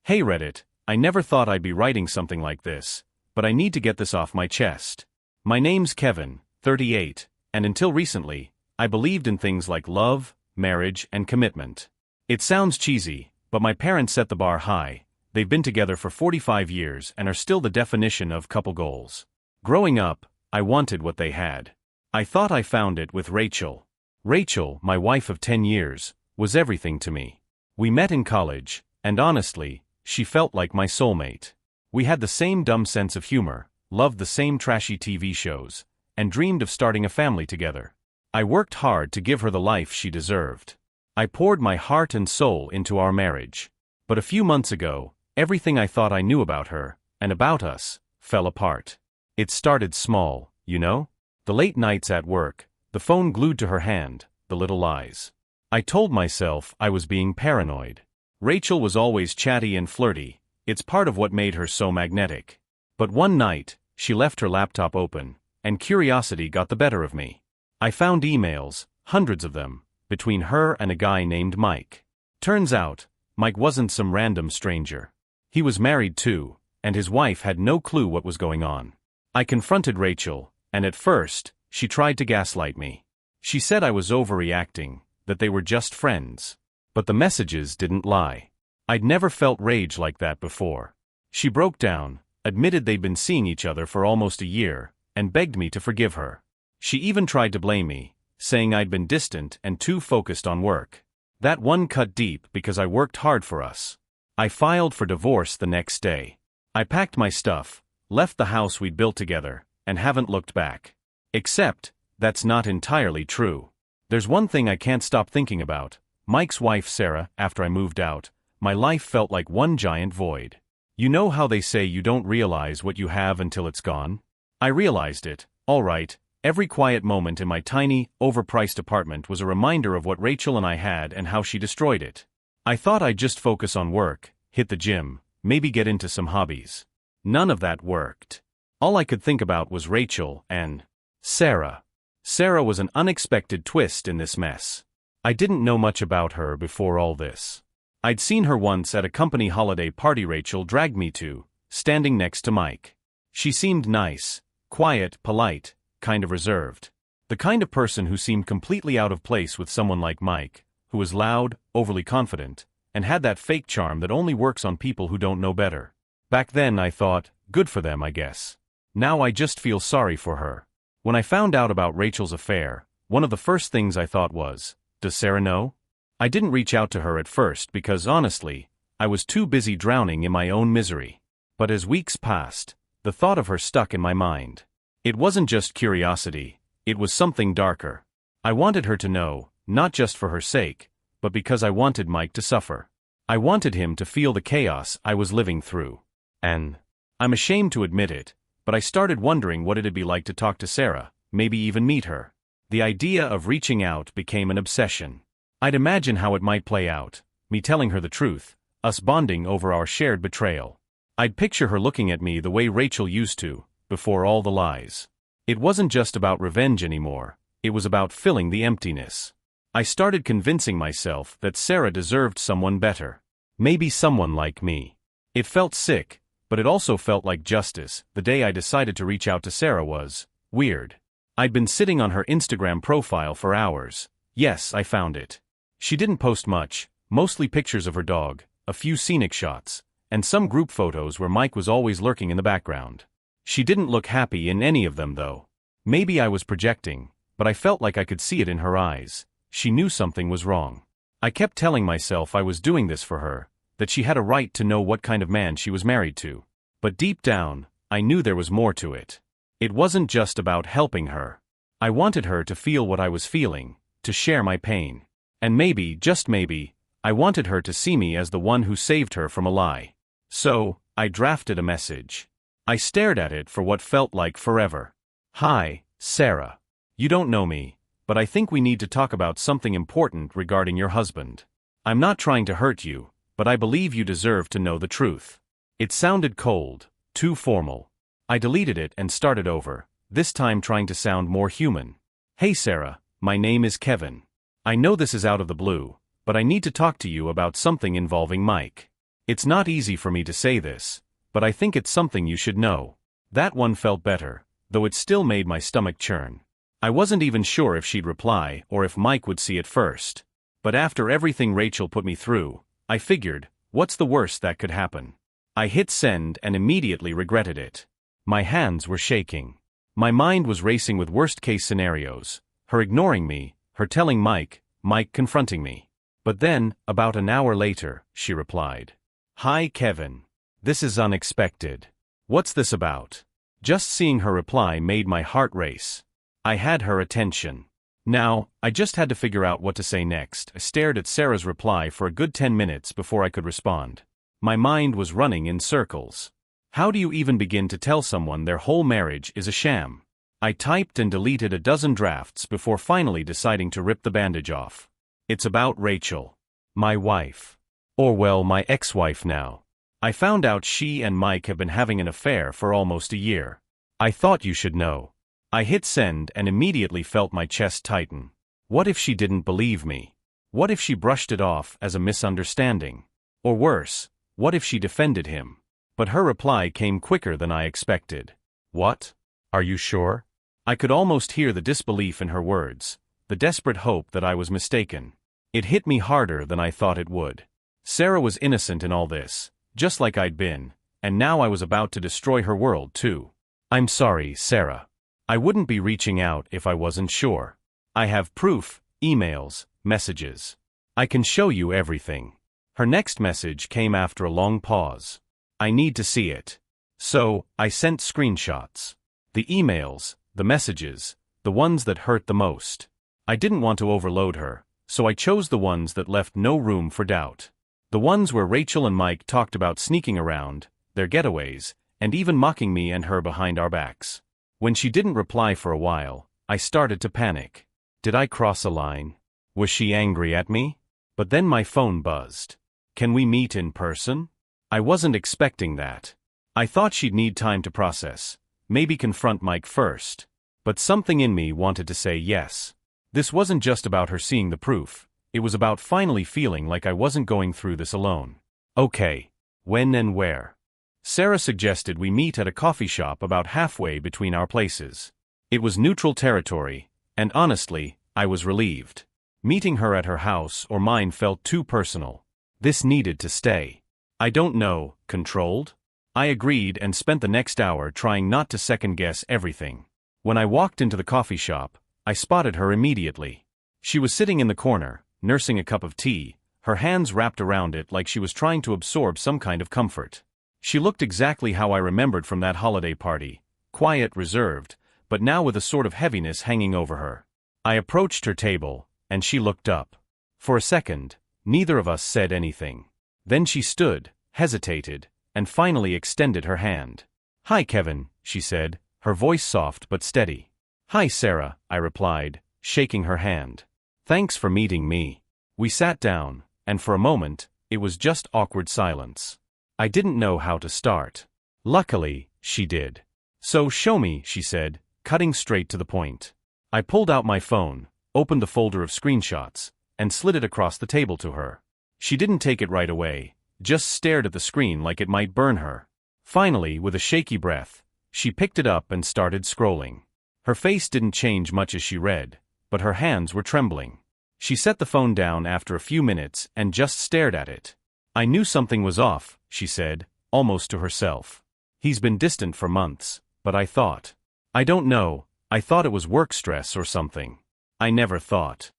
Hey Reddit, I never thought I'd be writing something like this, but I need to get this off my chest. My name's Kevin, 38, and until recently, I believed in things like love, marriage, and commitment. It sounds cheesy, but my parents set the bar high. They've been together for 45 years and are still the definition of couple goals. Growing up, I wanted what they had. I thought I found it with Rachel. Rachel, my wife of 10 years, was everything to me. We met in college, and honestly, she felt like my soulmate. We had the same dumb sense of humor, loved the same trashy TV shows, and dreamed of starting a family together. I worked hard to give her the life she deserved. I poured my heart and soul into our marriage. But a few months ago, everything I thought I knew about her, and about us, fell apart. It started small, you know? The late nights at work, the phone glued to her hand, the little lies. I told myself I was being paranoid. Rachel was always chatty and flirty. It's part of what made her so magnetic. But one night, she left her laptop open, and curiosity got the better of me. I found emails, hundreds of them, between her and a guy named Mike. Turns out, Mike wasn't some random stranger. He was married too, and his wife had no clue what was going on. I confronted Rachel, and at first, she tried to gaslight me. She said I was overreacting, that they were just friends. But the messages didn't lie. I'd never felt rage like that before. She broke down, admitted they'd been seeing each other for almost a year, and begged me to forgive her. She even tried to blame me, saying I'd been distant and too focused on work. That one cut deep because I worked hard for us. I filed for divorce the next day. I packed my stuff, left the house we'd built together, and haven't looked back. Except, that's not entirely true. There's one thing I can't stop thinking about. Mike's wife Sarah. After I moved out, my life felt like one giant void. You know how they say you don't realize what you have until it's gone? I realized it, all right. Every quiet moment in my tiny, overpriced apartment was a reminder of what Rachel and I had and how she destroyed it. I thought I'd just focus on work, hit the gym, maybe get into some hobbies. None of that worked. All I could think about was Rachel and Sarah. Sarah was an unexpected twist in this mess. I didn't know much about her before all this. I'd seen her once at a company holiday party Rachel dragged me to, standing next to Mike. She seemed nice, quiet, polite, kind of reserved. The kind of person who seemed completely out of place with someone like Mike, who was loud, overly confident, and had that fake charm that only works on people who don't know better. Back then I thought, good for them I guess. Now I just feel sorry for her. When I found out about Rachel's affair, one of the first things I thought was, does Sarah know? I didn't reach out to her at first because honestly, I was too busy drowning in my own misery. But as weeks passed, the thought of her stuck in my mind. It wasn't just curiosity, it was something darker. I wanted her to know, not just for her sake, but because I wanted Mike to suffer. I wanted him to feel the chaos I was living through. And I'm ashamed to admit it, but I started wondering what it'd be like to talk to Sarah, maybe even meet her. The idea of reaching out became an obsession. I'd imagine how it might play out, me telling her the truth, us bonding over our shared betrayal. I'd picture her looking at me the way Rachel used to, before all the lies. It wasn't just about revenge anymore, it was about filling the emptiness. I started convincing myself that Sarah deserved someone better. Maybe someone like me. It felt sick, but it also felt like justice. The day I decided to reach out to Sarah was weird. I'd been sitting on her Instagram profile for hours. Yes, I found it. She didn't post much, mostly pictures of her dog, a few scenic shots, and some group photos where Mike was always lurking in the background. She didn't look happy in any of them though. Maybe I was projecting, but I felt like I could see it in her eyes. She knew something was wrong. I kept telling myself I was doing this for her, that she had a right to know what kind of man she was married to. But deep down, I knew there was more to it. It wasn't just about helping her. I wanted her to feel what I was feeling, to share my pain. And maybe, just maybe, I wanted her to see me as the one who saved her from a lie. So, I drafted a message. I stared at it for what felt like forever. Hi, Sarah. You don't know me, but I think we need to talk about something important regarding your husband. I'm not trying to hurt you, but I believe you deserve to know the truth. It sounded cold, too formal. I deleted it and started over, this time trying to sound more human. Hey Sarah, my name is Kevin. I know this is out of the blue, but I need to talk to you about something involving Mike. It's not easy for me to say this, but I think it's something you should know. That one felt better, though it still made my stomach churn. I wasn't even sure if she'd reply or if Mike would see it first. But after everything Rachel put me through, I figured, what's the worst that could happen? I hit send and immediately regretted it. My hands were shaking. My mind was racing with worst-case scenarios. Her ignoring me, her telling Mike, Mike confronting me. But then, about an hour later, she replied. "Hi Kevin. This is unexpected. What's this about?" Just seeing her reply made my heart race. I had her attention. Now, I just had to figure out what to say next. I stared at Sarah's reply for a good 10 minutes before I could respond. My mind was running in circles. How do you even begin to tell someone their whole marriage is a sham? I typed and deleted a dozen drafts before finally deciding to rip the bandage off. It's about Rachel. My wife. Or well, my ex-wife now. I found out she and Mike have been having an affair for almost a year. I thought you should know. I hit send and immediately felt my chest tighten. What if she didn't believe me? What if she brushed it off as a misunderstanding? Or worse, what if she defended him? But her reply came quicker than I expected. "What? Are you sure?" I could almost hear the disbelief in her words, the desperate hope that I was mistaken. It hit me harder than I thought it would. Sarah was innocent in all this, just like I'd been, and now I was about to destroy her world too. "I'm sorry, Sarah. I wouldn't be reaching out if I wasn't sure. I have proof, emails, messages. I can show you everything." Her next message came after a long pause. "I need to see it." So, I sent screenshots. The emails, the messages, the ones that hurt the most. I didn't want to overload her, so I chose the ones that left no room for doubt. The ones where Rachel and Mike talked about sneaking around, their getaways, and even mocking me and her behind our backs. When she didn't reply for a while, I started to panic. Did I cross a line? Was she angry at me? But then my phone buzzed. "Can we meet in person?" I wasn't expecting that. I thought she'd need time to process, maybe confront Mike first. But something in me wanted to say yes. This wasn't just about her seeing the proof, it was about finally feeling like I wasn't going through this alone. "Okay. When and where?" Sarah suggested we meet at a coffee shop about halfway between our places. It was neutral territory, and honestly, I was relieved. Meeting her at her house or mine felt too personal. This needed to stay. "I don't know, controlled?" I agreed and spent the next hour trying not to second-guess everything. When I walked into the coffee shop, I spotted her immediately. She was sitting in the corner, nursing a cup of tea, her hands wrapped around it like she was trying to absorb some kind of comfort. She looked exactly how I remembered from that holiday party, quiet, reserved, but now with a sort of heaviness hanging over her. I approached her table, and she looked up. For a second, neither of us said anything. Then she stood, hesitated, and finally extended her hand. "Hi Kevin," she said, her voice soft but steady. "Hi Sarah," I replied, shaking her hand. "Thanks for meeting me." We sat down, and for a moment, it was just awkward silence. I didn't know how to start. Luckily, she did. "So show me," she said, cutting straight to the point. I pulled out my phone, opened the folder of screenshots, and slid it across the table to her. She didn't take it right away, just stared at the screen like it might burn her. Finally, with a shaky breath, she picked it up and started scrolling. Her face didn't change much as she read, but her hands were trembling. She set the phone down after a few minutes and just stared at it. "I knew something was off," she said, almost to herself. "He's been distant for months, but I thought. I don't know, I thought it was work stress or something. I never thought."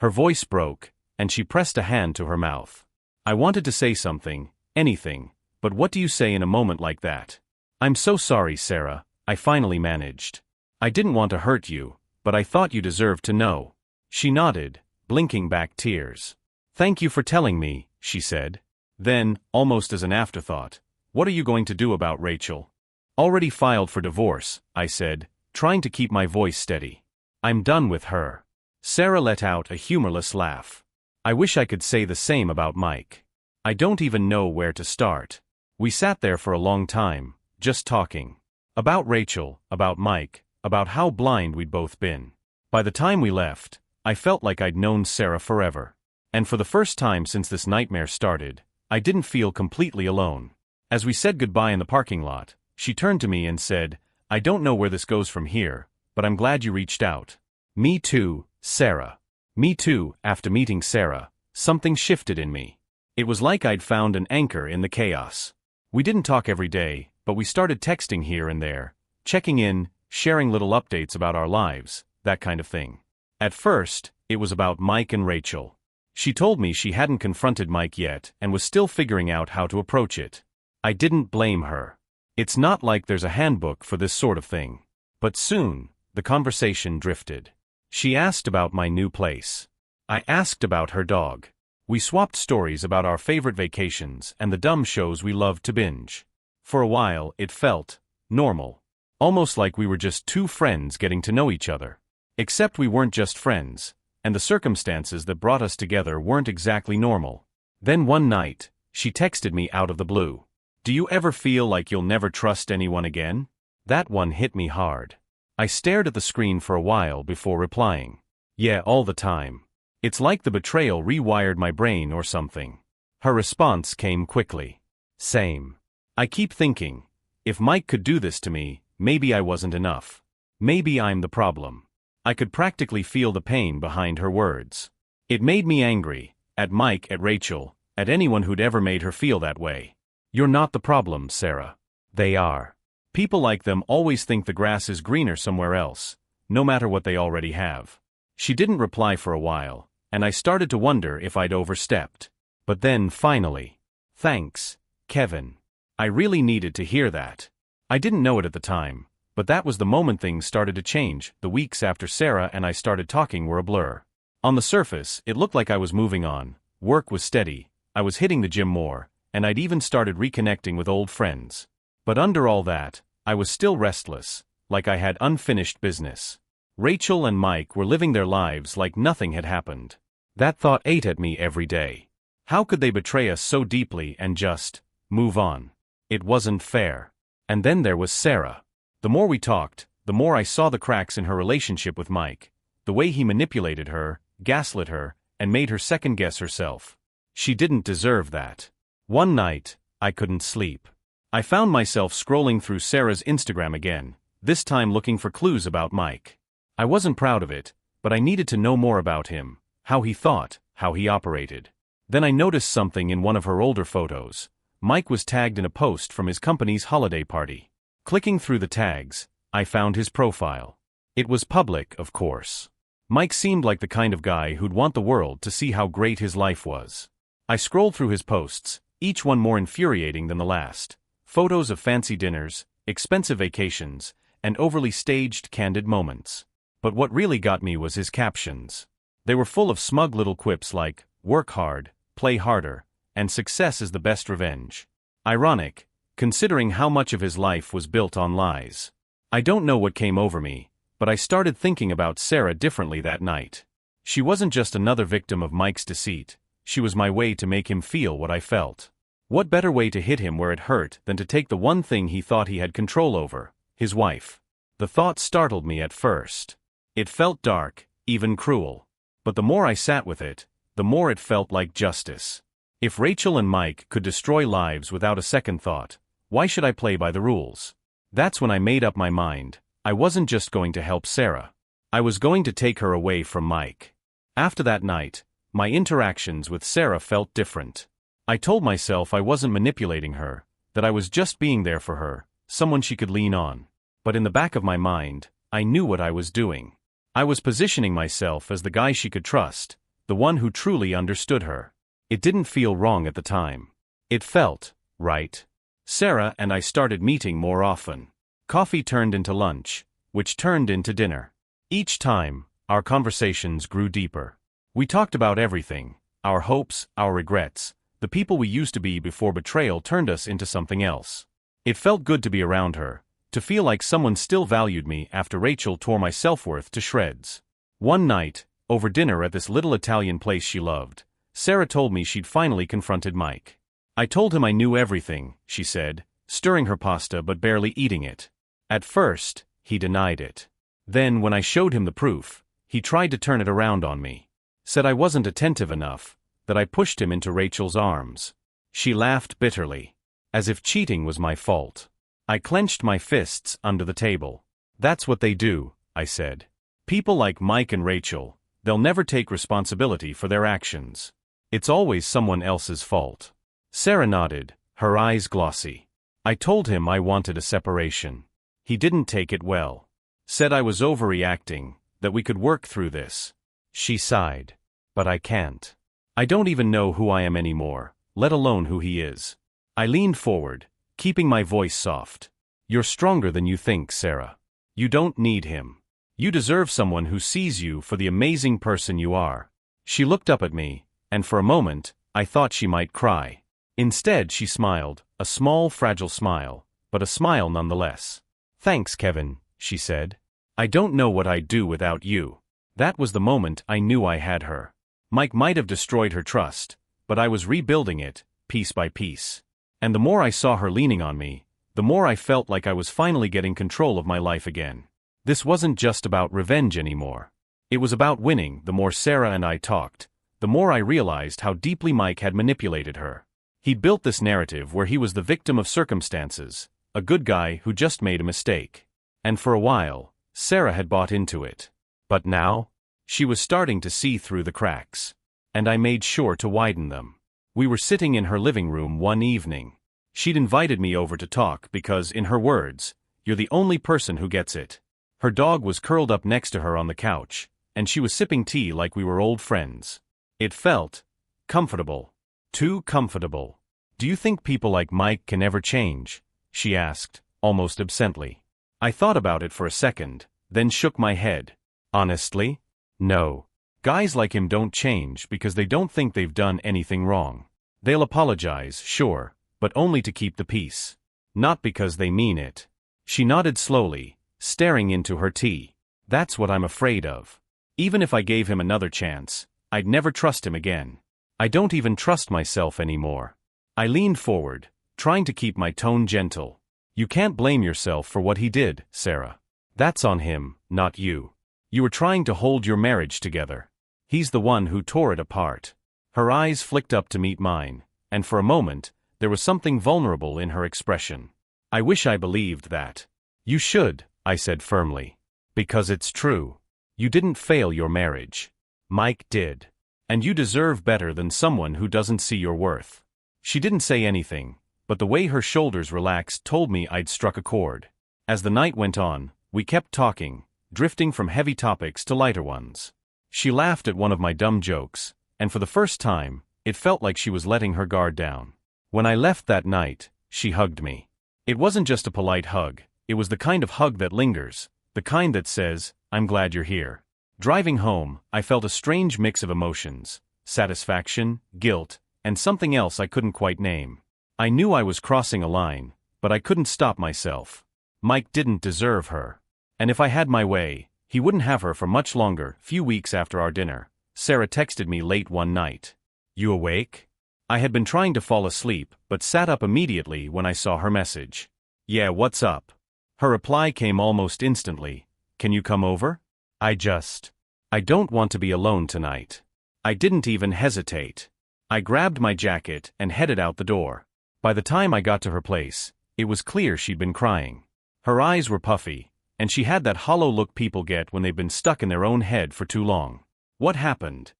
Her voice broke, and she pressed a hand to her mouth. I wanted to say something, anything, but what do you say in a moment like that? "I'm so sorry, Sarah," I finally managed. "I didn't want to hurt you, but I thought you deserved to know." She nodded, blinking back tears. "Thank you for telling me," she said. Then, almost as an afterthought, "What are you going to do about Rachel?" "Already filed for divorce," I said, trying to keep my voice steady. "I'm done with her." Sarah let out a humorless laugh. I wish I could say the same about Mike. I don't even know where to start. We sat there for a long time, just talking. About Rachel, about Mike, about how blind we'd both been. By the time we left, I felt like I'd known Sarah forever. And for the first time since this nightmare started, I didn't feel completely alone. As we said goodbye in the parking lot, she turned to me and said, "I don't know where this goes from here, but I'm glad you reached out." Me too, Sarah. Me too. After meeting Sarah, something shifted in me. It was like I'd found an anchor in the chaos. We didn't talk every day, but we started texting here and there, checking in, sharing little updates about our lives, that kind of thing. At first, it was about Mike and Rachel. She told me she hadn't confronted Mike yet and was still figuring out how to approach it. I didn't blame her. It's not like there's a handbook for this sort of thing. But soon, the conversation drifted. She asked about my new place. I asked about her dog. We swapped stories about our favorite vacations and the dumb shows we loved to binge. For a while, it felt normal. Almost like we were just two friends getting to know each other. Except we weren't just friends, and the circumstances that brought us together weren't exactly normal. Then one night, she texted me out of the blue. "Do you ever feel like you'll never trust anyone again?" That one hit me hard. I stared at the screen for a while before replying. "Yeah, all the time." It's like the betrayal rewired my brain or something. Her response came quickly. "Same. I keep thinking, if Mike could do this to me, maybe I wasn't enough. Maybe I'm the problem." I could practically feel the pain behind her words. It made me angry, at Mike, at Rachel, at anyone who'd ever made her feel that way. "You're not the problem, Sarah. They are. People like them always think the grass is greener somewhere else, no matter what they already have." She didn't reply for a while, and I started to wonder if I'd overstepped. But then, finally, "Thanks, Kevin. I really needed to hear that." I didn't know it at the time, but that was the moment things started to change. The weeks after Sarah and I started talking were a blur. On the surface, it looked like I was moving on, work was steady, I was hitting the gym more, and I'd even started reconnecting with old friends. But under all that, I was still restless, like I had unfinished business. Rachel and Mike were living their lives like nothing had happened. That thought ate at me every day. How could they betray us so deeply and just move on? It wasn't fair. And then there was Sarah. The more we talked, the more I saw the cracks in her relationship with Mike, the way he manipulated her, gaslit her, and made her second-guess herself. She didn't deserve that. One night, I couldn't sleep. I found myself scrolling through Sarah's Instagram again, this time looking for clues about Mike. I wasn't proud of it, but I needed to know more about him, how he thought, how he operated. Then I noticed something in one of her older photos. Mike was tagged in a post from his company's holiday party. Clicking through the tags, I found his profile. It was public, of course. Mike seemed like the kind of guy who'd want the world to see how great his life was. I scrolled through his posts, each one more infuriating than the last. Photos of fancy dinners, expensive vacations, and overly staged candid moments. But what really got me was his captions. They were full of smug little quips like, "Work hard, play harder, and success is the best revenge." Ironic, considering how much of his life was built on lies. I don't know what came over me, but I started thinking about Sarah differently that night. She wasn't just another victim of Mike's deceit, she was my way to make him feel what I felt. What better way to hit him where it hurt than to take the one thing he thought he had control over, his wife? The thought startled me at first. It felt dark, even cruel. But the more I sat with it, the more it felt like justice. If Rachel and Mike could destroy lives without a second thought, why should I play by the rules? That's when I made up my mind. I wasn't just going to help Sarah. I was going to take her away from Mike. After that night, my interactions with Sarah felt different. I told myself I wasn't manipulating her, that I was just being there for her, someone she could lean on. But in the back of my mind, I knew what I was doing. I was positioning myself as the guy she could trust, the one who truly understood her. It didn't feel wrong at the time. It felt right. Sarah and I started meeting more often. Coffee turned into lunch, which turned into dinner. Each time, our conversations grew deeper. We talked about everything, our hopes, our regrets, the people we used to be before betrayal turned us into something else. It felt good to be around her, to feel like someone still valued me after Rachel tore my self-worth to shreds. One night, over dinner at this little Italian place she loved, Sarah told me she'd finally confronted Mike. "I told him I knew everything," she said, stirring her pasta but barely eating it. At first, he denied it. Then, when I showed him the proof, he tried to turn it around on me. Said I wasn't attentive enough, that I pushed him into Rachel's arms. She laughed bitterly. As if cheating was my fault. I clenched my fists under the table. That's what they do, I said. People like Mike and Rachel, they'll never take responsibility for their actions. It's always someone else's fault. Sarah nodded, her eyes glossy. I told him I wanted a separation. He didn't take it well. Said I was overreacting, that we could work through this. She sighed. But I can't. I don't even know who I am anymore, let alone who he is. I leaned forward, keeping my voice soft. You're stronger than you think, Sarah. You don't need him. You deserve someone who sees you for the amazing person you are. She looked up at me, and for a moment, I thought she might cry. Instead, she smiled, a small, fragile smile, but a smile nonetheless. Thanks, Kevin, she said. I don't know what I'd do without you. That was the moment I knew I had her. Mike might have destroyed her trust, but I was rebuilding it, piece by piece. And the more I saw her leaning on me, the more I felt like I was finally getting control of my life again. This wasn't just about revenge anymore. It was about winning. The more Sarah and I talked, the more I realized how deeply Mike had manipulated her. He'd built this narrative where he was the victim of circumstances, a good guy who just made a mistake. And for a while, Sarah had bought into it. But now, she was starting to see through the cracks. And I made sure to widen them. We were sitting in her living room one evening. She'd invited me over to talk because, in her words, "You're the only person who gets it." Her dog was curled up next to her on the couch, and she was sipping tea like we were old friends. It felt comfortable. Too comfortable. Do you think people like Mike can ever change? She asked, almost absently. I thought about it for a second, then shook my head. Honestly? No. Guys like him don't change because they don't think they've done anything wrong. They'll apologize, sure, but only to keep the peace. Not because they mean it. She nodded slowly, staring into her tea. That's what I'm afraid of. Even if I gave him another chance, I'd never trust him again. I don't even trust myself anymore. I leaned forward, trying to keep my tone gentle. You can't blame yourself for what he did, Sarah. That's on him, not you. You were trying to hold your marriage together. He's the one who tore it apart. Her eyes flicked up to meet mine, and for a moment, there was something vulnerable in her expression. I wish I believed that. You should, I said firmly. Because it's true. You didn't fail your marriage. Mike did. And you deserve better than someone who doesn't see your worth. She didn't say anything, but the way her shoulders relaxed told me I'd struck a chord. As the night went on, we kept talking, drifting from heavy topics to lighter ones. She laughed at one of my dumb jokes, and for the first time, it felt like she was letting her guard down. When I left that night, she hugged me. It wasn't just a polite hug, it was the kind of hug that lingers, the kind that says, "I'm glad you're here." Driving home, I felt a strange mix of emotions, satisfaction, guilt, and something else I couldn't quite name. I knew I was crossing a line, but I couldn't stop myself. Mike didn't deserve her. And if I had my way, he wouldn't have her for much longer. Few weeks after our dinner, Sarah texted me late one night. You awake? I had been trying to fall asleep, but sat up immediately when I saw her message. Yeah, what's up? Her reply came almost instantly. Can you come over? I don't want to be alone tonight. I didn't even hesitate. I grabbed my jacket and headed out the door. By the time I got to her place, it was clear she'd been crying. Her eyes were puffy, and she had that hollow look people get when they've been stuck in their own head for too long. What happened?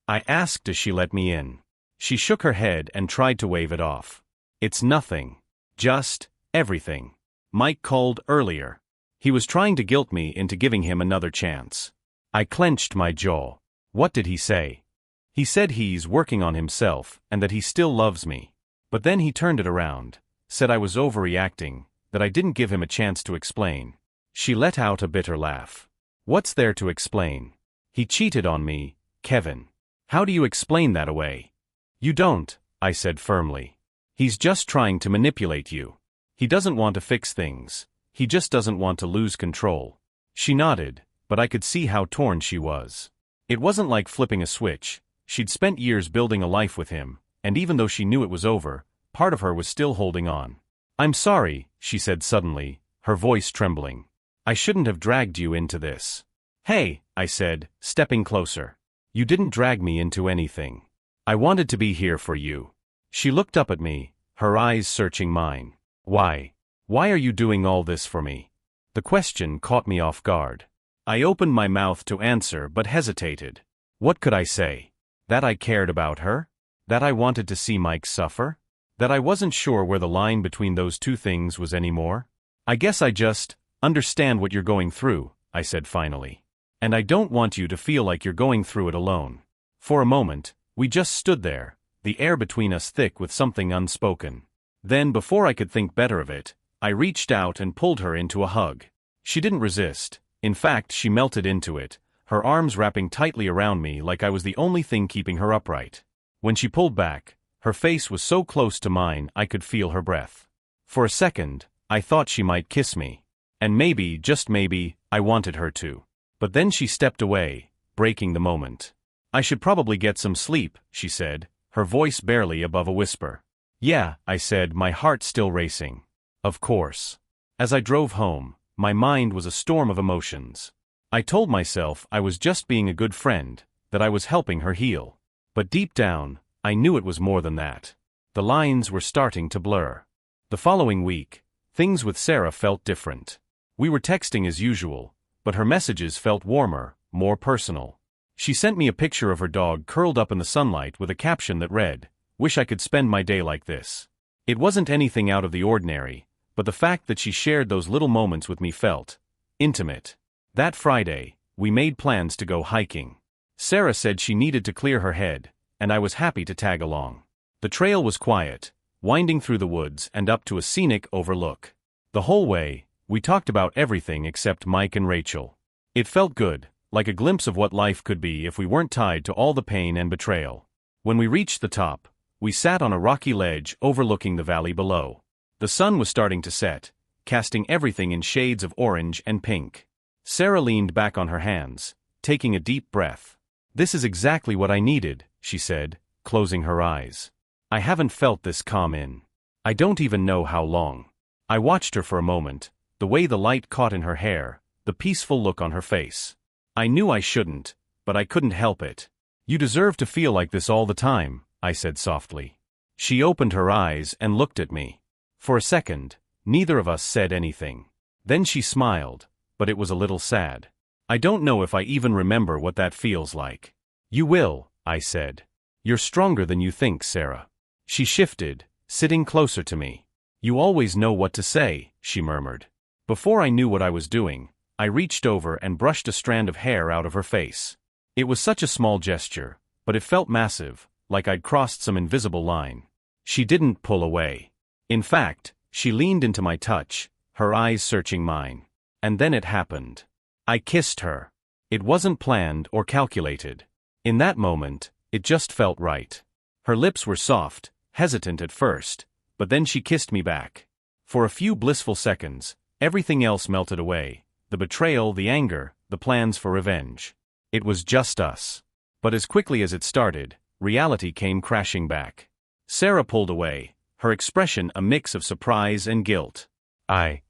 I asked as she let me in. She shook her head and tried to wave it off. It's nothing. Just everything. Mike called earlier. He was trying to guilt me into giving him another chance. I clenched my jaw. What did he say? He said he's working on himself and that he still loves me. But then he turned it around, said I was overreacting, that I didn't give him a chance to explain. She let out a bitter laugh. What's there to explain? He cheated on me, Kevin. How do you explain that away? You don't, I said firmly. He's just trying to manipulate you. He doesn't want to fix things. He just doesn't want to lose control. She nodded, but I could see how torn she was. It wasn't like flipping a switch. She'd spent years building a life with him, and even though she knew it was over, part of her was still holding on. I'm sorry, she said suddenly, her voice trembling. I shouldn't have dragged you into this. Hey, I said, stepping closer. You didn't drag me into anything. I wanted to be here for you. She looked up at me, her eyes searching mine. Why? Why are you doing all this for me? The question caught me off guard. I opened my mouth to answer but hesitated. What could I say? That I cared about her? That I wanted to see Mike suffer? That I wasn't sure where the line between those two things was anymore? I guess I just understand what you're going through, I said finally. And I don't want you to feel like you're going through it alone. For a moment, we just stood there, the air between us thick with something unspoken. Then, before I could think better of it, I reached out and pulled her into a hug. She didn't resist. In fact, she melted into it, her arms wrapping tightly around me like I was the only thing keeping her upright. When she pulled back, her face was so close to mine I could feel her breath. For a second, I thought she might kiss me. And maybe, just maybe, I wanted her to. But then she stepped away, breaking the moment. I should probably get some sleep, she said, her voice barely above a whisper. Yeah, I said, my heart still racing. Of course. As I drove home, my mind was a storm of emotions. I told myself I was just being a good friend, that I was helping her heal. But deep down, I knew it was more than that. The lines were starting to blur. The following week, things with Sarah felt different. We were texting as usual, but her messages felt warmer, more personal. She sent me a picture of her dog curled up in the sunlight with a caption that read, "Wish I could spend my day like this." It wasn't anything out of the ordinary, but the fact that she shared those little moments with me felt intimate. That Friday, we made plans to go hiking. Sarah said she needed to clear her head, and I was happy to tag along. The trail was quiet, winding through the woods and up to a scenic overlook. The whole way, we talked about everything except Mike and Rachel. It felt good, like a glimpse of what life could be if we weren't tied to all the pain and betrayal. When we reached the top, we sat on a rocky ledge overlooking the valley below. The sun was starting to set, casting everything in shades of orange and pink. Sarah leaned back on her hands, taking a deep breath. "This is exactly what I needed," she said, closing her eyes. "I haven't felt this calm in I don't even know how long." I watched her for a moment, the way the light caught in her hair, the peaceful look on her face. I knew I shouldn't, but I couldn't help it. "You deserve to feel like this all the time," I said softly. She opened her eyes and looked at me. For a second, neither of us said anything. Then she smiled, but it was a little sad. "I don't know if I even remember what that feels like." "You will," I said. "You're stronger than you think, Sarah." She shifted, sitting closer to me. "You always know what to say," she murmured. Before I knew what I was doing, I reached over and brushed a strand of hair out of her face. It was such a small gesture, but it felt massive, like I'd crossed some invisible line. She didn't pull away. In fact, she leaned into my touch, her eyes searching mine. And then it happened. I kissed her. It wasn't planned or calculated. In that moment, it just felt right. Her lips were soft, hesitant at first, but then she kissed me back. For a few blissful seconds, everything else melted away, the betrayal, the anger, the plans for revenge. It was just us. But as quickly as it started, reality came crashing back. Sarah pulled away, her expression a mix of surprise and guilt. I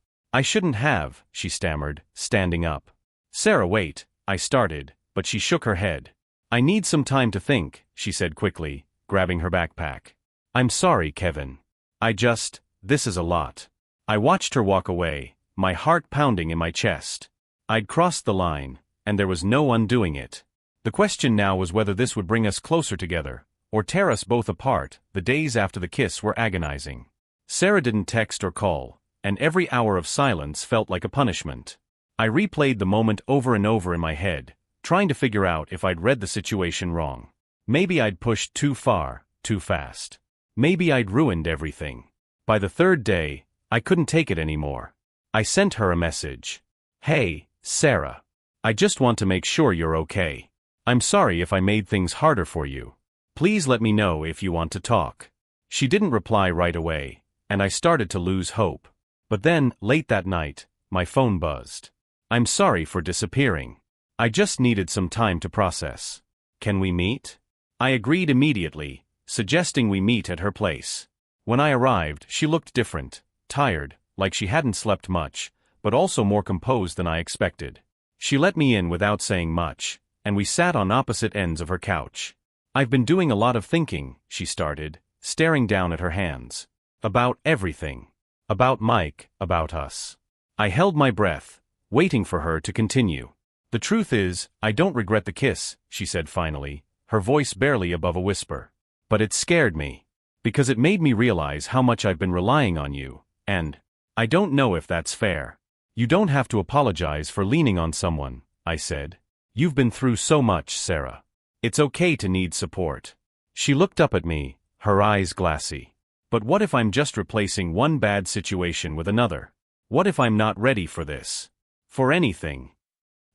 shouldn't have," she stammered, standing up. "Sarah, wait," I started, but she shook her head. "I need some time to think," she said quickly, grabbing her backpack. "I'm sorry, Kevin. This is a lot." I watched her walk away, my heart pounding in my chest. I'd crossed the line, and there was no undoing it. The question now was whether this would bring us closer together, or tear us both apart. The days after the kiss were agonizing. Sarah didn't text or call, and every hour of silence felt like a punishment. I replayed the moment over and over in my head, trying to figure out if I'd read the situation wrong. Maybe I'd pushed too far, too fast. Maybe I'd ruined everything. By the third day, I couldn't take it anymore. I sent her a message. "Hey, Sarah. I just want to make sure you're okay. I'm sorry if I made things harder for you. Please let me know if you want to talk." She didn't reply right away, and I started to lose hope. But then, late that night, my phone buzzed. "I'm sorry for disappearing. I just needed some time to process. Can we meet?" I agreed immediately, suggesting we meet at her place. When I arrived, she looked different, tired, like she hadn't slept much, but also more composed than I expected. She let me in without saying much, and we sat on opposite ends of her couch. "I've been doing a lot of thinking," she started, staring down at her hands. About everything. About Mike, about us. I held my breath, waiting for her to continue. The truth is, I don't regret the kiss, she said finally, her voice barely above a whisper. But it scared me. Because it made me realize how much I've been relying on you, and I don't know if that's fair. You don't have to apologize for leaning on someone, I said. You've been through so much, Sarah. It's okay to need support. She looked up at me, her eyes glassy. But what if I'm just replacing one bad situation with another? What if I'm not ready for this? For anything?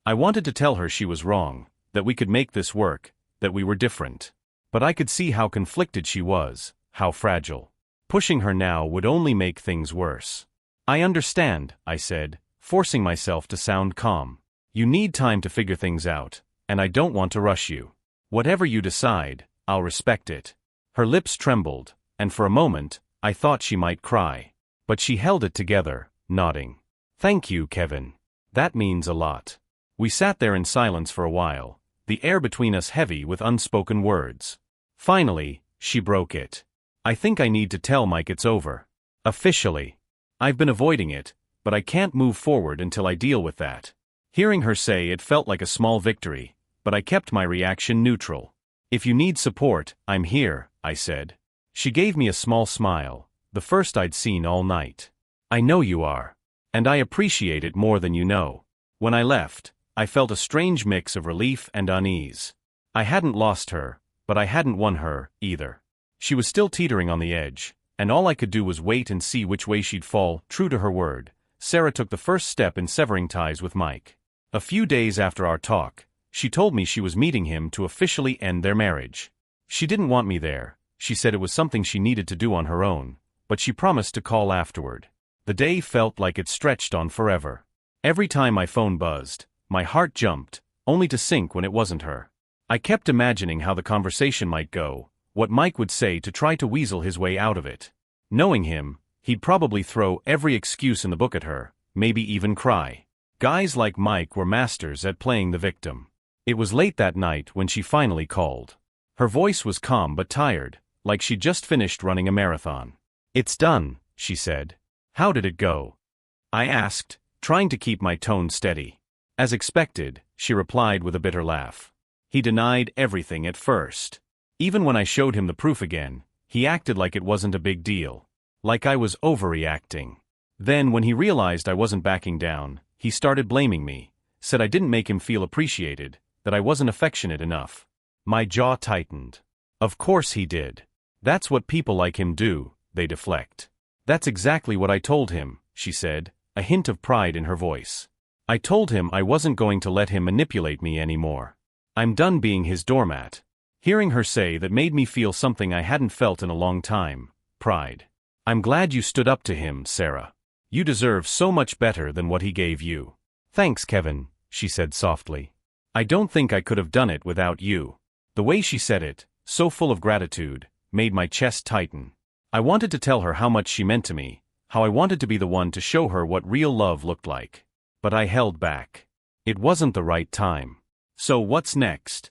I wanted to tell her she was wrong, that we could make this work, that we were different. But I could see how conflicted she was, how fragile. Pushing her now would only make things worse. I understand, I said, forcing myself to sound calm. You need time to figure things out, and I don't want to rush you. Whatever you decide, I'll respect it. Her lips trembled, and for a moment, I thought she might cry. But she held it together, nodding. Thank you, Kevin. That means a lot. We sat there in silence for a while, the air between us heavy with unspoken words. Finally, she broke it. I think I need to tell Mike it's over. Officially. I've been avoiding it, but I can't move forward until I deal with that. Hearing her say it felt like a small victory, but I kept my reaction neutral. If you need support, I'm here, I said. She gave me a small smile, the first I'd seen all night. I know you are. And I appreciate it more than you know. When I left, I felt a strange mix of relief and unease. I hadn't lost her, but I hadn't won her, either. She was still teetering on the edge, and all I could do was wait and see which way she'd fall. True to her word, Sarah took the first step in severing ties with Mike. A few days after our talk, she told me she was meeting him to officially end their marriage. She didn't want me there, she said it was something she needed to do on her own, but she promised to call afterward. The day felt like it stretched on forever. Every time my phone buzzed, my heart jumped, only to sink when it wasn't her. I kept imagining how the conversation might go, what Mike would say to try to weasel his way out of it. Knowing him, he'd probably throw every excuse in the book at her, maybe even cry. Guys like Mike were masters at playing the victim. It was late that night when she finally called. Her voice was calm but tired, like she'd just finished running a marathon. It's done, she said. How did it go? I asked, trying to keep my tone steady. As expected, she replied with a bitter laugh. He denied everything at first. Even when I showed him the proof again, he acted like it wasn't a big deal. Like I was overreacting. Then when he realized I wasn't backing down, he started blaming me, said I didn't make him feel appreciated, that I wasn't affectionate enough. My jaw tightened. Of course he did. That's what people like him do, they deflect. That's exactly what I told him, she said, a hint of pride in her voice. I told him I wasn't going to let him manipulate me anymore. I'm done being his doormat. Hearing her say that made me feel something I hadn't felt in a long time, pride. I'm glad you stood up to him, Sarah. You deserve so much better than what he gave you. Thanks, Kevin, she said softly. I don't think I could have done it without you. The way she said it, so full of gratitude, made my chest tighten. I wanted to tell her how much she meant to me, how I wanted to be the one to show her what real love looked like. But I held back. It wasn't the right time. So what's next?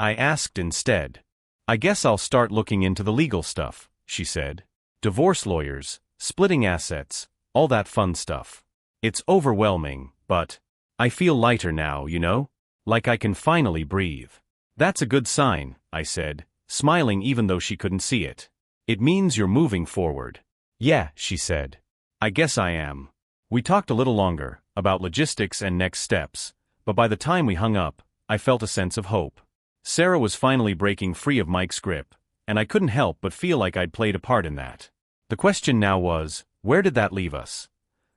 I asked instead. I guess I'll start looking into the legal stuff, she said. Divorce lawyers, splitting assets, all that fun stuff. It's overwhelming, but I feel lighter now, you know? Like I can finally breathe. That's a good sign, I said, smiling even though she couldn't see it. It means you're moving forward. Yeah, she said. I guess I am. We talked a little longer, about logistics and next steps, but by the time we hung up, I felt a sense of hope. Sarah was finally breaking free of Mike's grip, and I couldn't help but feel like I'd played a part in that. The question now was, where did that leave us?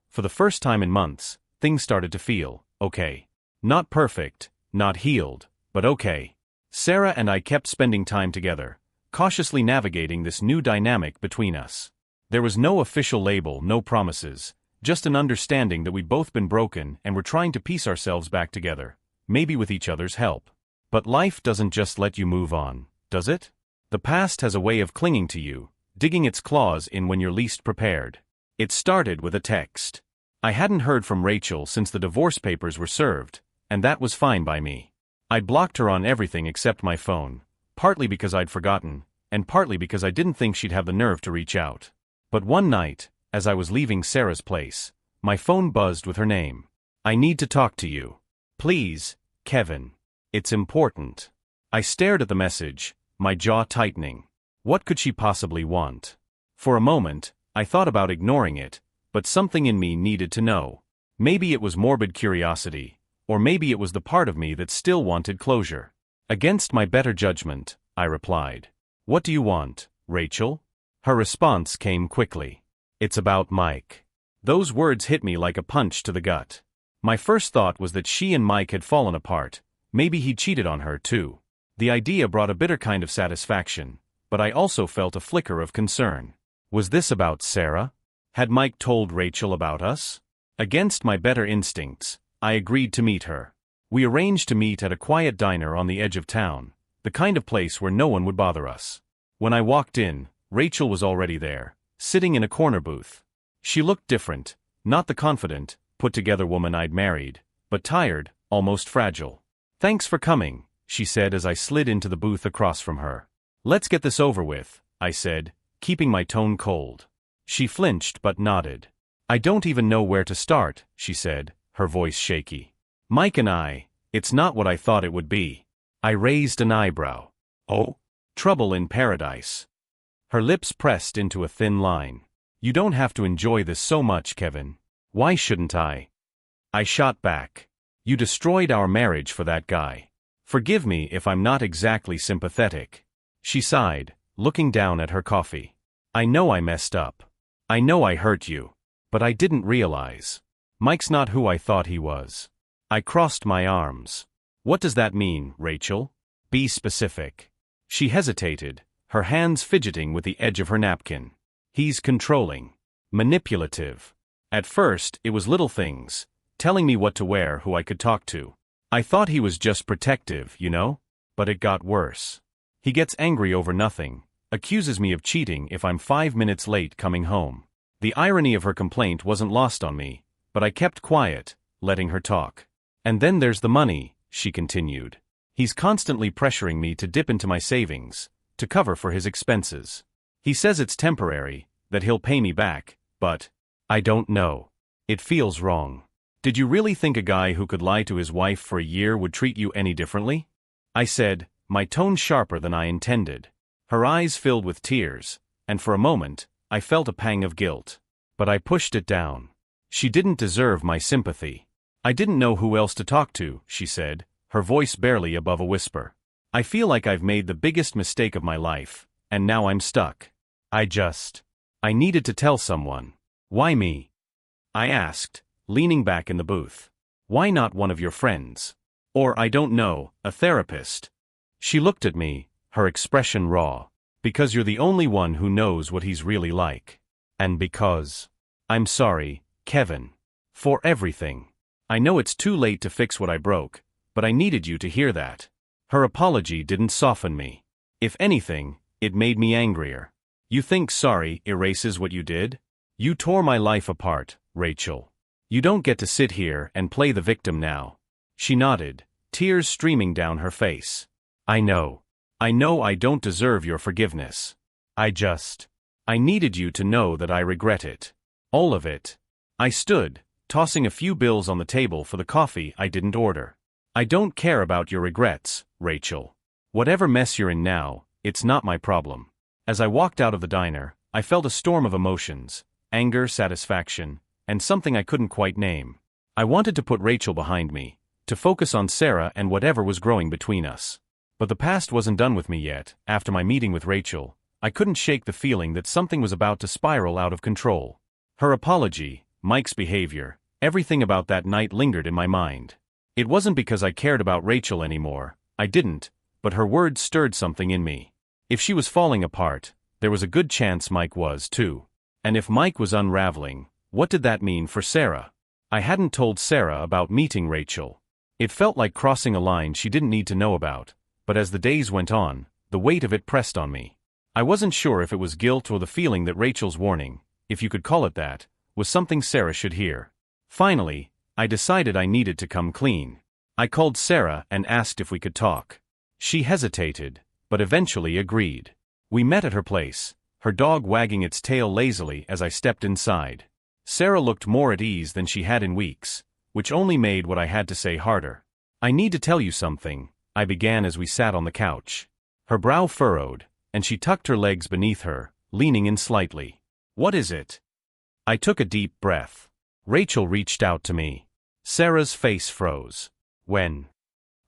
For the first time in months, things started to feel okay. Not perfect, not healed, but okay. Sarah and I kept spending time together, cautiously navigating this new dynamic between us. There was no official label, no promises, just an understanding that we'd both been broken and were trying to piece ourselves back together, maybe with each other's help. But life doesn't just let you move on, does it? The past has a way of clinging to you, digging its claws in when you're least prepared. It started with a text. I hadn't heard from Rachel since the divorce papers were served, and that was fine by me. I'd blocked her on everything except my phone, partly because I'd forgotten, and partly because I didn't think she'd have the nerve to reach out. But one night, as I was leaving Sarah's place, my phone buzzed with her name. "I need to talk to you. Please, Kevin. It's important." I stared at the message, my jaw tightening. What could she possibly want? For a moment, I thought about ignoring it, but something in me needed to know. Maybe it was morbid curiosity, or maybe it was the part of me that still wanted closure. Against my better judgment, I replied. "What do you want, Rachel?" Her response came quickly. "It's about Mike." Those words hit me like a punch to the gut. My first thought was that she and Mike had fallen apart. Maybe he cheated on her too. The idea brought a bitter kind of satisfaction, but I also felt a flicker of concern. Was this about Sarah? Had Mike told Rachel about us? Against my better instincts, I agreed to meet her. We arranged to meet at a quiet diner on the edge of town, the kind of place where no one would bother us. When I walked in, Rachel was already there, sitting in a corner booth. She looked different, not the confident, put-together woman I'd married, but tired, almost fragile. "Thanks for coming," she said as I slid into the booth across from her. "Let's get this over with," I said, keeping my tone cold. She flinched but nodded. "I don't even know where to start," she said, her voice shaky. "Mike and it's not what I thought it would be." I raised an eyebrow. "Oh? Trouble in paradise." Her lips pressed into a thin line. "You don't have to enjoy this so much, Kevin. Why shouldn't I?" I shot back. "You destroyed our marriage for that guy. Forgive me if I'm not exactly sympathetic." She sighed, looking down at her coffee. "I know I messed up. I know I hurt you. But I didn't realize. Mike's not who I thought he was." I crossed my arms. "What does that mean, Rachel? Be specific." She hesitated, her hands fidgeting with the edge of her napkin. "He's controlling. Manipulative. At first, it was little things, telling me what to wear, who I could talk to. I thought he was just protective, you know? But it got worse. He gets angry over nothing, accuses me of cheating if I'm 5 minutes late coming home." The irony of her complaint wasn't lost on me, but I kept quiet, letting her talk. "And then there's the money," she continued. "He's constantly pressuring me to dip into my savings, to cover for his expenses. He says it's temporary, that he'll pay me back, but I don't know. It feels wrong. Did you really think a guy who could lie to his wife for a year would treat you any differently?" I said, my tone sharper than I intended. Her eyes filled with tears, and for a moment, I felt a pang of guilt. But I pushed it down. She didn't deserve my sympathy. "I didn't know who else to talk to," she said, her voice barely above a whisper. "I feel like I've made the biggest mistake of my life, and now I'm stuck. I needed to tell someone." "Why me?" I asked, leaning back in the booth. "Why not one of your friends? Or, I don't know, a therapist?" She looked at me, her expression raw. "Because you're the only one who knows what he's really like. And because I'm sorry, Kevin. For everything. I know it's too late to fix what I broke, but I needed you to hear that." Her apology didn't soften me. If anything, it made me angrier. "You think sorry erases what you did? You tore my life apart, Rachel. You don't get to sit here and play the victim now." She nodded, tears streaming down her face. I know I don't deserve your forgiveness. I needed you to know that I regret it. All of it." I stood, tossing a few bills on the table for the coffee I didn't order. "I don't care about your regrets, Rachel. Whatever mess you're in now, it's not my problem." As I walked out of the diner, I felt a storm of emotions, anger, satisfaction, and something I couldn't quite name. I wanted to put Rachel behind me, to focus on Sarah and whatever was growing between us. But the past wasn't done with me yet. After my meeting with Rachel, I couldn't shake the feeling that something was about to spiral out of control. Her apology, Mike's behavior, everything about that night lingered in my mind. It wasn't because I cared about Rachel anymore, I didn't, but her words stirred something in me. If she was falling apart, there was a good chance Mike was too. And if Mike was unraveling, what did that mean for Sarah? I hadn't told Sarah about meeting Rachel. It felt like crossing a line she didn't need to know about. But as the days went on, the weight of it pressed on me. I wasn't sure if it was guilt or the feeling that Rachel's warning, if you could call it that, was something Sarah should hear. Finally, I decided I needed to come clean. I called Sarah and asked if we could talk. She hesitated, but eventually agreed. We met at her place, her dog wagging its tail lazily as I stepped inside. Sarah looked more at ease than she had in weeks, which only made what I had to say harder. "I need to tell you something," I began as we sat on the couch. Her brow furrowed, and she tucked her legs beneath her, leaning in slightly. "What is it?" I took a deep breath. Rachel reached out to me. Sarah's face froze. "When?"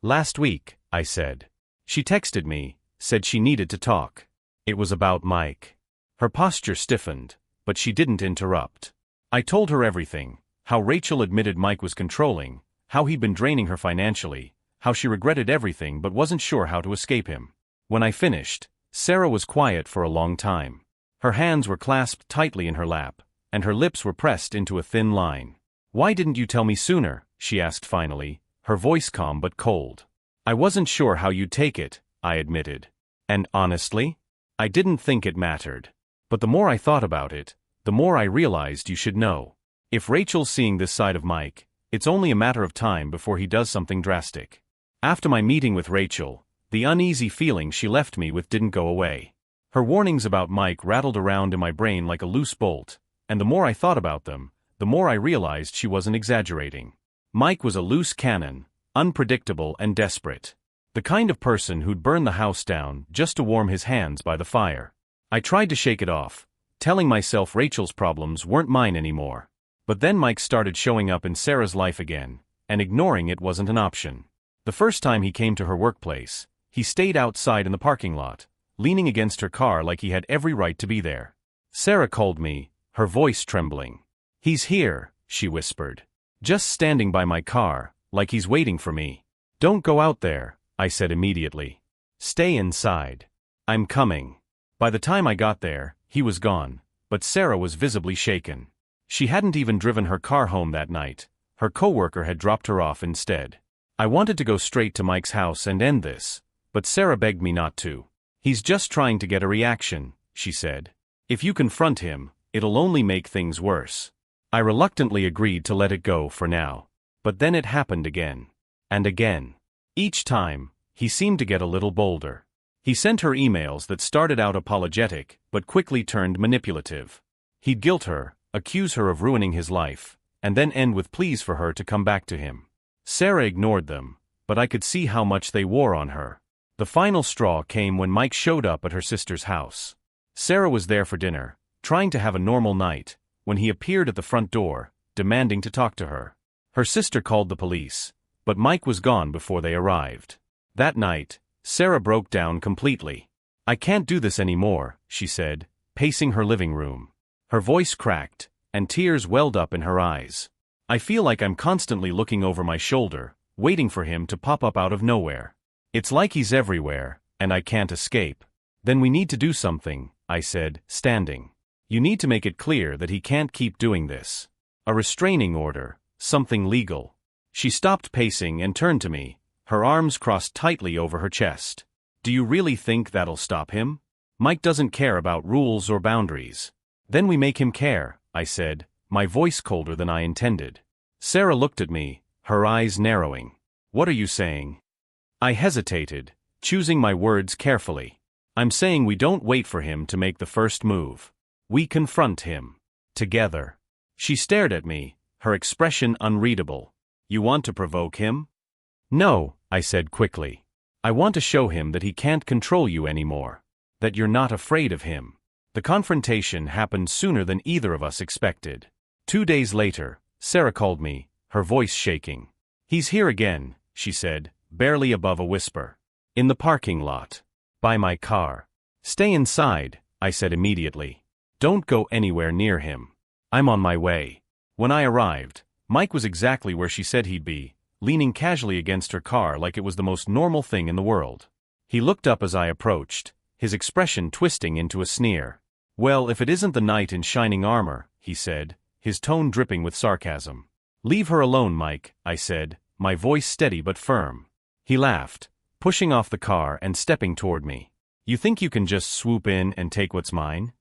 "Last week," I said. "She texted me, said she needed to talk. It was about Mike." Her posture stiffened, but she didn't interrupt. I told her everything, how Rachel admitted Mike was controlling, how he'd been draining her financially, how she regretted everything but wasn't sure how to escape him. When I finished, Sarah was quiet for a long time. Her hands were clasped tightly in her lap, and her lips were pressed into a thin line. "Why didn't you tell me sooner?" she asked finally, her voice calm but cold. "I wasn't sure how you'd take it," I admitted. "And honestly, I didn't think it mattered. But the more I thought about it, the more I realized you should know. If Rachel's seeing this side of Mike, it's only a matter of time before he does something drastic." After my meeting with Rachel, the uneasy feeling she left me with didn't go away. Her warnings about Mike rattled around in my brain like a loose bolt, and the more I thought about them, the more I realized she wasn't exaggerating. Mike was a loose cannon, unpredictable and desperate. The kind of person who'd burn the house down just to warm his hands by the fire. I tried to shake it off, telling myself Rachel's problems weren't mine anymore. But then Mike started showing up in Sarah's life again, and ignoring it wasn't an option. The first time he came to her workplace, he stayed outside in the parking lot, leaning against her car like he had every right to be there. Sarah called me, her voice trembling. "He's here," she whispered. "Just standing by my car, like he's waiting for me." "Don't go out there," I said immediately. "Stay inside." "I'm coming." By the time I got there, he was gone, but Sarah was visibly shaken. She hadn't even driven her car home that night. Her coworker had dropped her off instead. I wanted to go straight to Mike's house and end this, but Sarah begged me not to. "He's just trying to get a reaction," she said. "If you confront him, it'll only make things worse." I reluctantly agreed to let it go for now. But then it happened again. And again. Each time, he seemed to get a little bolder. He sent her emails that started out apologetic, but quickly turned manipulative. He'd guilt her, accuse her of ruining his life, and then end with pleas for her to come back to him. Sarah ignored them, but I could see how much they wore on her. The final straw came when Mike showed up at her sister's house. Sarah was there for dinner, trying to have a normal night, when he appeared at the front door, demanding to talk to her. Her sister called the police, but Mike was gone before they arrived. That night, Sarah broke down completely. "I can't do this anymore," she said, pacing her living room. Her voice cracked, and tears welled up in her eyes. "I feel like I'm constantly looking over my shoulder, waiting for him to pop up out of nowhere. It's like he's everywhere, and I can't escape." "Then we need to do something," I said, standing. "You need to make it clear that he can't keep doing this. A restraining order, something legal." She stopped pacing and turned to me, her arms crossed tightly over her chest. "Do you really think that'll stop him? Mike doesn't care about rules or boundaries." "Then we make him care," I said, my voice colder than I intended. Sarah looked at me, her eyes narrowing. "What are you saying?" I hesitated, choosing my words carefully. "I'm saying we don't wait for him to make the first move. We confront him. Together." She stared at me, her expression unreadable. "You want to provoke him?" "No," I said quickly. "I want to show him that he can't control you anymore. That you're not afraid of him." The confrontation happened sooner than either of us expected. 2 days later, Sarah called me, her voice shaking. "He's here again," she said, barely above a whisper. "In the parking lot. By my car." "Stay inside," I said immediately. "Don't go anywhere near him. I'm on my way." When I arrived, Mike was exactly where she said he'd be, leaning casually against her car like it was the most normal thing in the world. He looked up as I approached, his expression twisting into a sneer. "Well, if it isn't the knight in shining armor," he said, his tone dripping with sarcasm. "Leave her alone, Mike," I said, my voice steady but firm. He laughed, pushing off the car and stepping toward me. "You think you can just swoop in and take what's mine?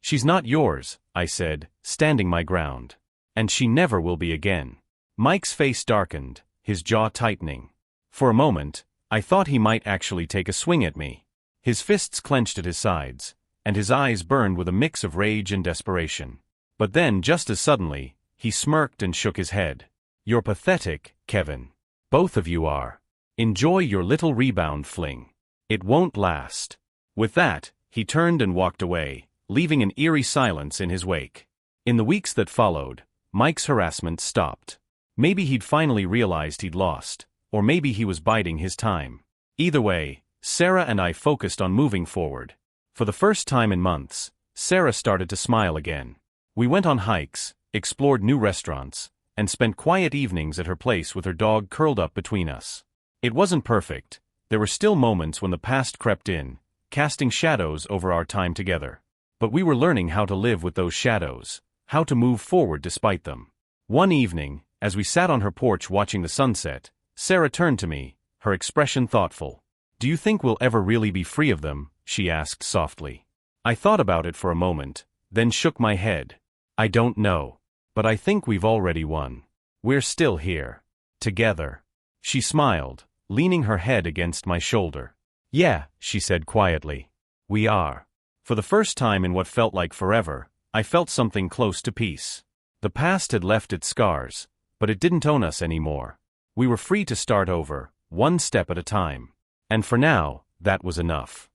She's not yours," I said, standing my ground. "And she never will be again." Mike's face darkened, his jaw tightening. For a moment, I thought he might actually take a swing at me. His fists clenched at his sides, and his eyes burned with a mix of rage and desperation. But then, just as suddenly, he smirked and shook his head. "You're pathetic, Kevin. Both of you are. Enjoy your little rebound fling. It won't last." With that, he turned and walked away, leaving an eerie silence in his wake. In the weeks that followed, Mike's harassment stopped. Maybe he'd finally realized he'd lost, or maybe he was biding his time. Either way, Sarah and I focused on moving forward. For the first time in months, Sarah started to smile again. We went on hikes, explored new restaurants, and spent quiet evenings at her place with her dog curled up between us. It wasn't perfect. There were still moments when the past crept in, casting shadows over our time together. But we were learning how to live with those shadows, how to move forward despite them. One evening, as we sat on her porch watching the sunset, Sarah turned to me, her expression thoughtful. "Do you think we'll ever really be free of them?" she asked softly. I thought about it for a moment, then shook my head. "I don't know. But I think we've already won. We're still here. Together." She smiled, leaning her head against my shoulder. "Yeah," she said quietly. "We are." For the first time in what felt like forever, I felt something close to peace. The past had left its scars, but it didn't own us anymore. We were free to start over, one step at a time. And for now, that was enough.